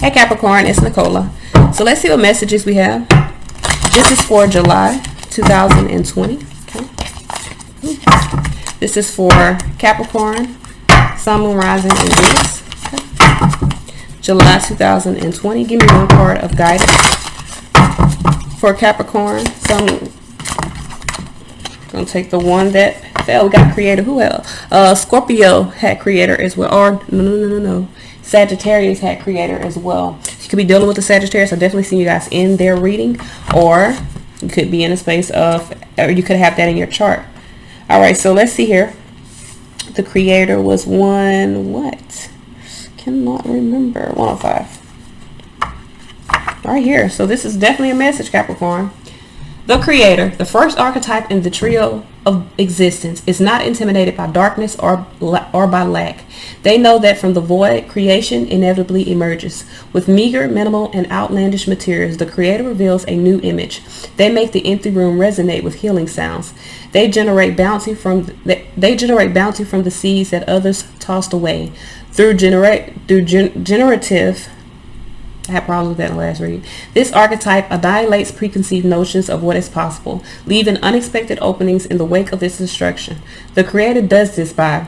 Hey Capricorn, it's Nicola. So let's see what messages we have. This is for July 2020. Okay. This is for Capricorn, Sun, Moon, Rising, and Venus. Okay. July 2020. Give me one card of guidance for Capricorn. Sun, Moon. Gonna take the one that fell. We got creator. Who else? Scorpio had creator as well. Or no. Sagittarius had creator as well. You could be dealing with the Sagittarius. I definitely see you guys in their reading, or you could be in a space of, or you could have that in your chart. All right, so let's see here. The creator was one what? Cannot remember. 105. Right here. So this is definitely a message, Capricorn. The creator, the first archetype in the trio of existence, is not intimidated by darkness or by lack. They know that from the void, creation inevitably emerges. With meager, minimal, and outlandish materials, the creator reveals a new image. They make the empty room resonate with healing sounds. They generate bounty from the seeds that others tossed away. Through generative, I had problems with that in the last read. This archetype annihilates preconceived notions of what is possible, leaving unexpected openings in the wake of its destruction. The creator does this by,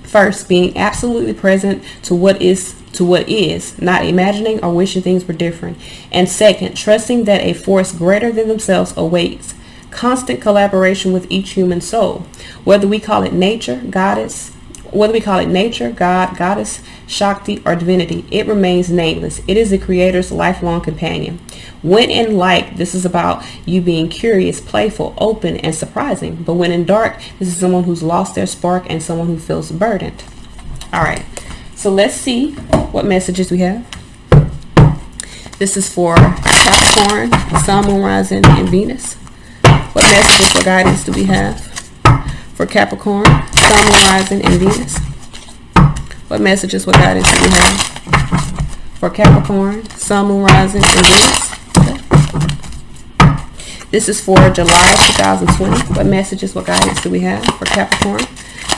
first, being absolutely present to what is, not imagining or wishing things were different. And second, trusting that a force greater than themselves awaits constant collaboration with each human soul. Whether we call it nature, God, goddess, Shakti, or divinity, it remains nameless. It is the creator's lifelong companion. When in light, this is about you being curious, playful, open, and surprising. But when in dark, this is someone who's lost their spark and someone who feels burdened. All right, so let's see what messages we have. This is for Capricorn, Sun, Moon, Rising, and Venus. What messages for guidance do we have for Capricorn, Sun, Moon, Rising, and Venus? What messages, what guidance do we have for Capricorn, Sun, Moon, Rising, and Venus? Okay. This is for July 2020. What messages, what guidance do we have for Capricorn,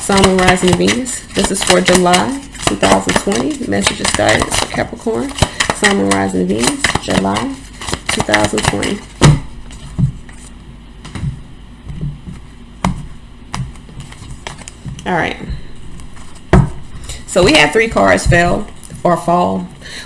Sun, Moon, Rising, and Venus? This is for July 2020. Messages, guidance for Capricorn, Sun, Moon, Rising, and Venus. July 2020. All right. So we had 3 cards fall.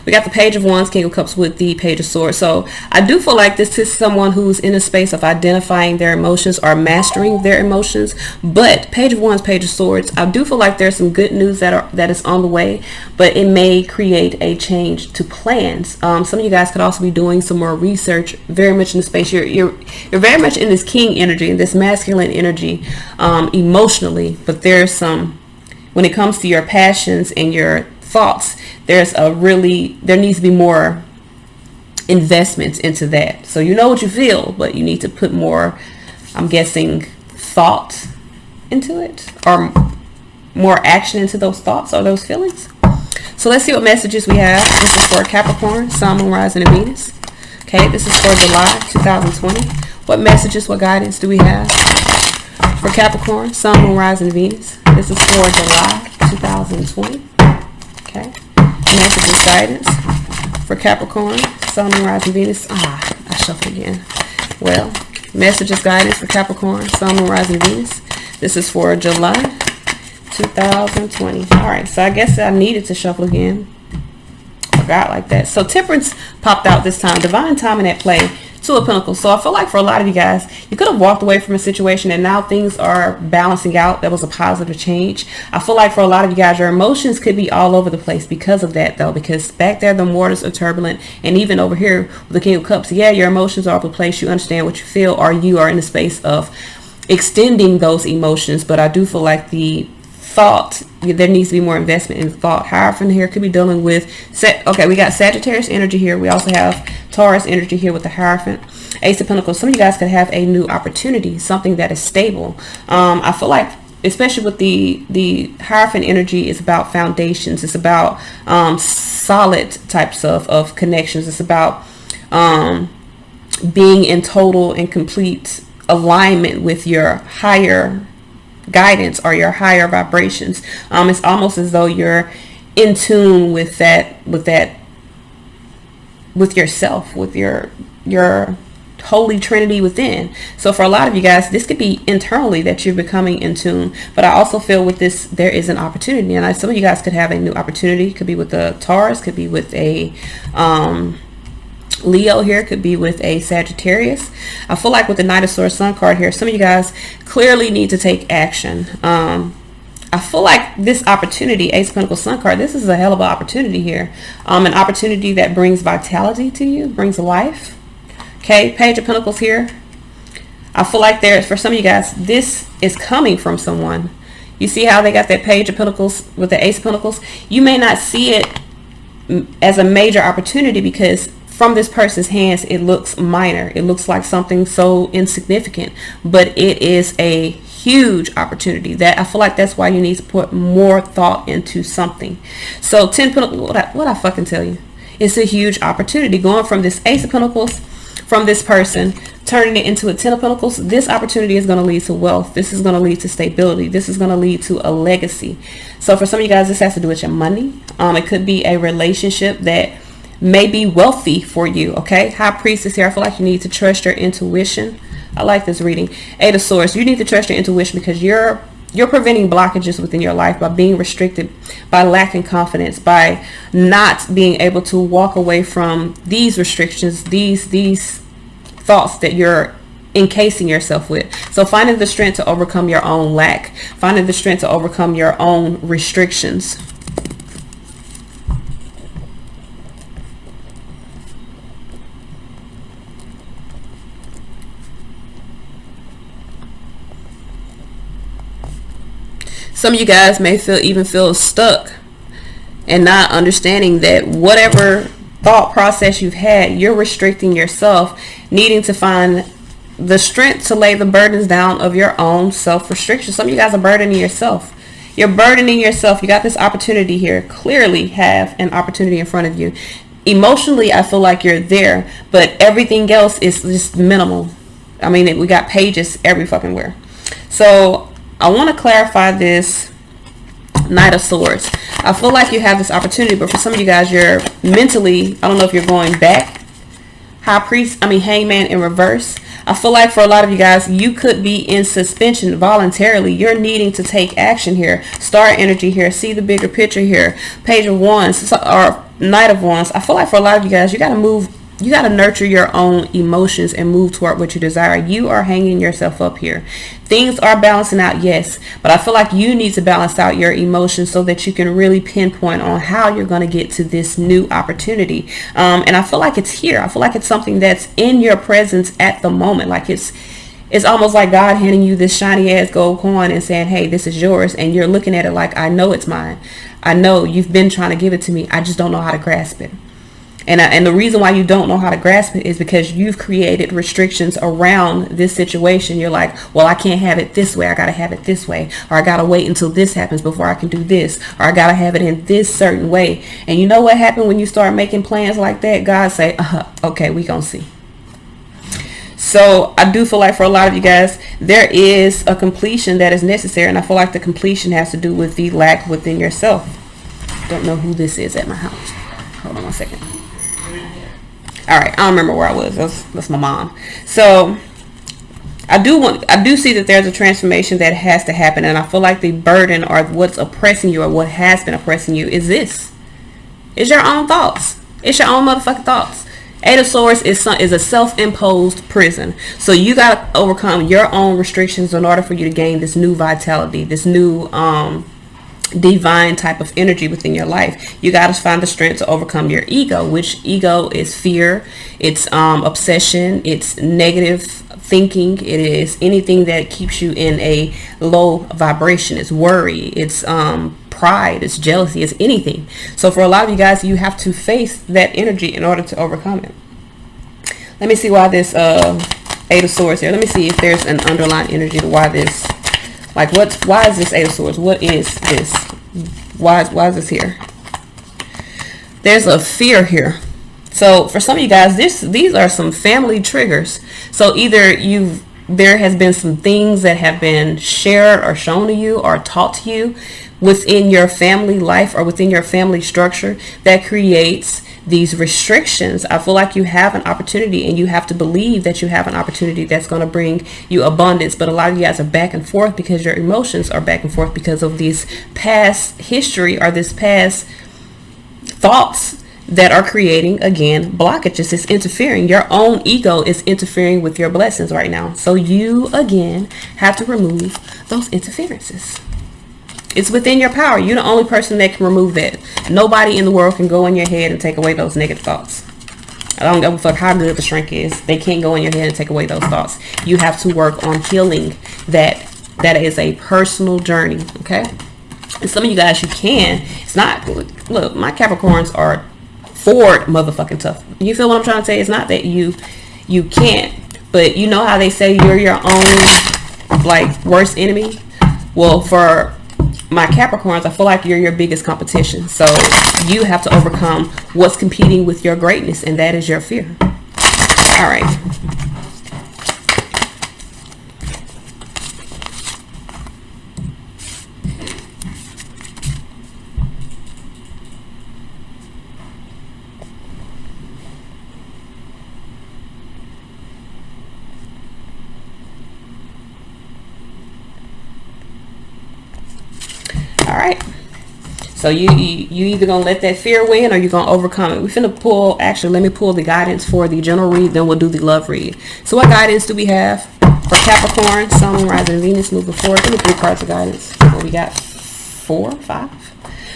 We got the Page of Wands, King of Cups with the Page of Swords. So I do feel like this is someone who's in a space of identifying their emotions or mastering their emotions. But Page of Wands, Page of Swords, I do feel like there's some good news that is on the way, but it may create a change to plans. Some of you guys could also be doing some more research, very much in the space. You're very much in this king energy, in this masculine energy, emotionally, but there's some, when it comes to your passions and your thoughts, there needs to be more investments into that. So you know what you feel, but you need to put more, I'm guessing, thought into it, or more action into those thoughts or those feelings. So let's see what messages we have. This is for Capricorn, Sun, Moon, Rising, and Venus. Okay, this is for July 2020. What messages, what guidance do we have for Capricorn, Sun, Moon, Rising, and Venus? This is for July 2020. Okay. Messages, guidance for Capricorn, Sun, Moon, Rising, Venus. I shuffled again. Well, messages, guidance for Capricorn, Sun, Moon, Rising, Venus. This is for July 2020. All right, so I guess I needed to shuffle again. Forgot like that. So Temperance popped out this time. Divine timing at play. 2 of Pentacles. So I feel like for a lot of you guys, you could have walked away from a situation and now things are balancing out. That was a positive change. I feel like for a lot of you guys, your emotions could be all over the place because of that, though, because back there the waters are turbulent, and even over here with the King of Cups, yeah, your emotions are all over the place. You understand what you feel, or you are in the space of extending those emotions. But I do feel like the thought, there needs to be more investment in thought. Hierophant here could be dealing with okay, we got Sagittarius energy here. We also have Taurus energy here with the Hierophant. Ace of Pentacles. Some of you guys could have a new opportunity, something that is stable. I feel like, especially with the Hierophant energy, is about foundations. It's about solid types of connections. It's about being in total and complete alignment with your higher guidance or your higher vibrations. It's almost as though you're in tune with that with yourself, with your holy trinity within. So for a lot of you guys, this could be internally that you're becoming in tune. But I also feel with this, there is an opportunity, and some of you guys could have a new opportunity. Could be with a Taurus, could be with a Leo here, could be with a Sagittarius. I feel like with the Knight of Swords Sun card here, some of you guys clearly need to take action. I feel like this opportunity, Ace of Pentacles Sun card, this is a hell of an opportunity here. An opportunity that brings vitality to you, brings life. Okay, Page of Pentacles here. I feel like for some of you guys, this is coming from someone. You see how they got that Page of Pentacles with the Ace of Pentacles? You may not see it as a major opportunity because from this person's hands, it looks minor. It looks like something so insignificant, but it is a huge opportunity. That I feel like that's why you need to put more thought into something. So 10 Pentacles, what I fucking tell you? It's a huge opportunity going from this Ace of Pentacles, from this person, turning it into a 10 of Pentacles. This opportunity is going to lead to wealth. This is going to lead to stability. This is going to lead to a legacy. So for some of you guys, this has to do with your money. It could be a relationship that may be wealthy for you. Okay, High Priestess here. I feel like you need to trust your intuition. I like this reading. Eight of Swords. You need to trust your intuition because you're preventing blockages within your life by being restricted, by lacking confidence, by not being able to walk away from these restrictions, these thoughts that you're encasing yourself with. So finding the strength to overcome your own lack, finding the strength to overcome your own restrictions. Some of you guys may feel stuck and not understanding that whatever thought process you've had, you're restricting yourself, needing to find the strength to lay the burdens down of your own self-restriction. Some of you guys are burdening yourself. You're burdening yourself. You got this opportunity here. Clearly have an opportunity in front of you. Emotionally, I feel like you're there, but everything else is just minimal. I mean, we got pages every fucking where. So I want to clarify this Knight of Swords. I feel like you have this opportunity, but for some of you guys, you're mentally, I don't know if you're going back. Hangman in reverse. I feel like for a lot of you guys, you could be in suspension voluntarily. You're needing to take action here. Star energy here. See the bigger picture here. Page of Wands or Knight of Wands. I feel like for a lot of you guys, you got to move. You got to nurture your own emotions and move toward what you desire. You are hanging yourself up here. Things are balancing out, yes, but I feel like you need to balance out your emotions so that you can really pinpoint on how you're going to get to this new opportunity. And I feel like it's here. I feel like it's something that's in your presence at the moment. Like it's almost like God handing you this shiny ass gold coin and saying, hey, this is yours. And you're looking at it like, I know it's mine. I know you've been trying to give it to me. I just don't know how to grasp it. And the reason why you don't know how to grasp it is because you've created restrictions around this situation. You're like, well, I can't have it this way. I got to have it this way. Or I got to wait until this happens before I can do this. Or I got to have it in this certain way. And you know what happened when you start making plans like that? God say, okay, we gonna see. So I do feel like for a lot of you guys, there is a completion that is necessary. And I feel like the completion has to do with the lack within yourself. Don't know who this is at my house. Hold on one second. All right, I don't remember where I was. That's my mom. So I do see that there's a transformation that has to happen, and I feel like the burden or what's oppressing you or what has been oppressing you is this. It's your own thoughts. It's your own motherfucking thoughts. Eight of Swords is a self-imposed prison. So you got to overcome your own restrictions in order for you to gain this new vitality, this new divine type of energy within your life. You got to find the strength to overcome your ego, which ego is fear, it's obsession, it's negative thinking, it is anything that keeps you in a low vibration. It's worry, it's pride, it's jealousy, it's anything. So for a lot of you guys, you have to face that energy in order to overcome it. Let me see why this Eight of Swords here. Let me see if there's an underlying energy to why this. Like why is this Eight of Swords? What is this? Why is this here? There's a fear here. So for some of you guys, these are some family triggers. So either there has been some things that have been shared or shown to you or taught to you within your family life or within your family structure that creates these restrictions, I feel like you have an opportunity, and you have to believe that you have an opportunity that's going to bring you abundance. But a lot of you guys are back and forth because your emotions are back and forth because of these past history or this past thoughts that are creating, again, blockages. It's interfering. Your own ego is interfering with your blessings right now. So you, again, have to remove those interferences. It's within your power. You're the only person that can remove that. Nobody in the world can go in your head and take away those negative thoughts. I don't give a fuck how good the shrink is. They can't go in your head and take away those thoughts. You have to work on healing that. That is a personal journey, okay? And some of you guys, you can. It's not, look, my Capricorns are forward motherfucking tough. You feel what I'm trying to say? It's not that you can't, but you know how they say you're your own, like, worst enemy? Well, for my Capricorns, I feel like you're your biggest competition. So you have to overcome what's competing with your greatness, and that is your fear. All right. All right, so you either gonna let that fear win or you're gonna overcome it. We're finna pull, actually, let me pull the guidance for the general read, then we'll do the love read. So what guidance do we have for Capricorn, Sun, Moon, Rising, Venus moving forward? Give me 3 cards of guidance. What we got? 4, 5.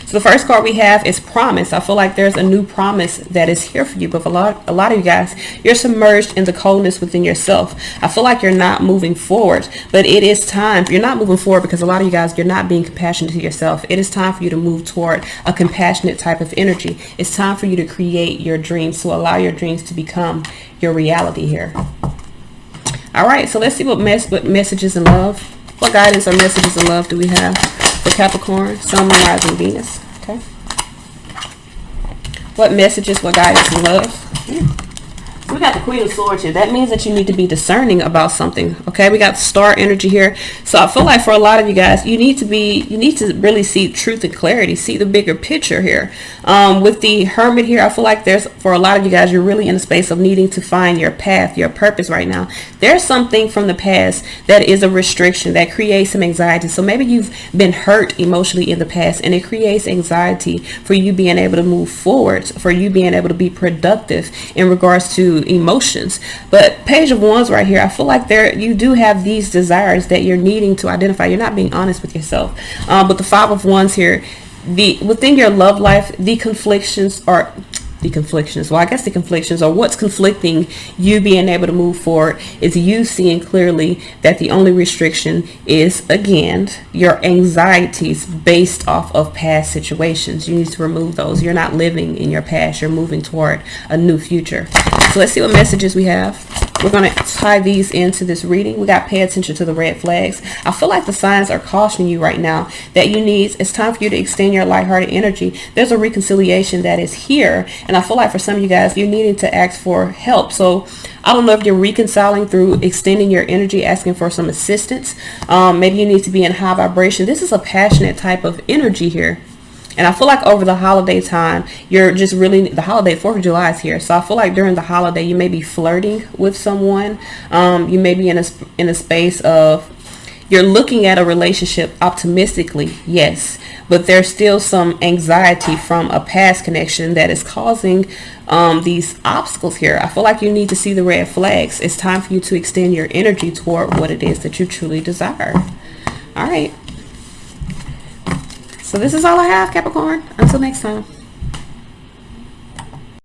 So the first card we have is promise. I feel like there's a new promise that is here for you, but for a lot of you guys, you're submerged in the coldness within yourself. I feel like you're not moving forward, but it is time. You're not moving forward because a lot of you guys, you're not being compassionate to yourself. It is time for you to move toward a compassionate type of energy. It's time for you to create your dreams, to allow your dreams to become your reality here. All right, so let's see what messages in love, what guidance or messages in love do we have for Capricorn, Sun, Moon, Rising, Venus. Okay. What messages, what guidance in love? We got the Queen of Swords here. That means that you need to be discerning about something. Okay, we got star energy here. So I feel like for a lot of you guys, you need to really see truth and clarity, see the bigger picture here. With the Hermit here, I feel like for a lot of you guys, you're really in a space of needing to find your path, your purpose right now. There's something from the past that is a restriction that creates some anxiety. So maybe you've been hurt emotionally in the past, and it creates anxiety for you being able to move forward, for you being able to be productive in regards to emotions. But Page of Wands right here, I feel like you do have these desires that you're needing to identify. You're not being honest with yourself. But the Five of Wands here, within your love life, the conflictions, or what's conflicting you being able to move forward is you seeing clearly that the only restriction is, again, your anxieties based off of past situations. You need to remove those. You're not living in your past. You're moving toward a new future. So let's see what messages we have. We're going to tie these into this reading. We got pay attention to the red flags. I feel like the signs are cautioning you right now that it's time for you to extend your lighthearted energy. There's a reconciliation that is here. And I feel like for some of you guys, you're needing to ask for help. So I don't know if you're reconciling through extending your energy, asking for some assistance. Maybe you need to be in high vibration. This is a passionate type of energy here. And I feel like over the holiday time, you're just really, the holiday, 4th of July is here. So I feel like during the holiday, you may be flirting with someone. You may be in a space of, you're looking at a relationship optimistically, yes. But there's still some anxiety from a past connection that is causing these obstacles here. I feel like you need to see the red flags. It's time for you to extend your energy toward what it is that you truly desire. All right. So this is all I have, Capricorn. Until next time.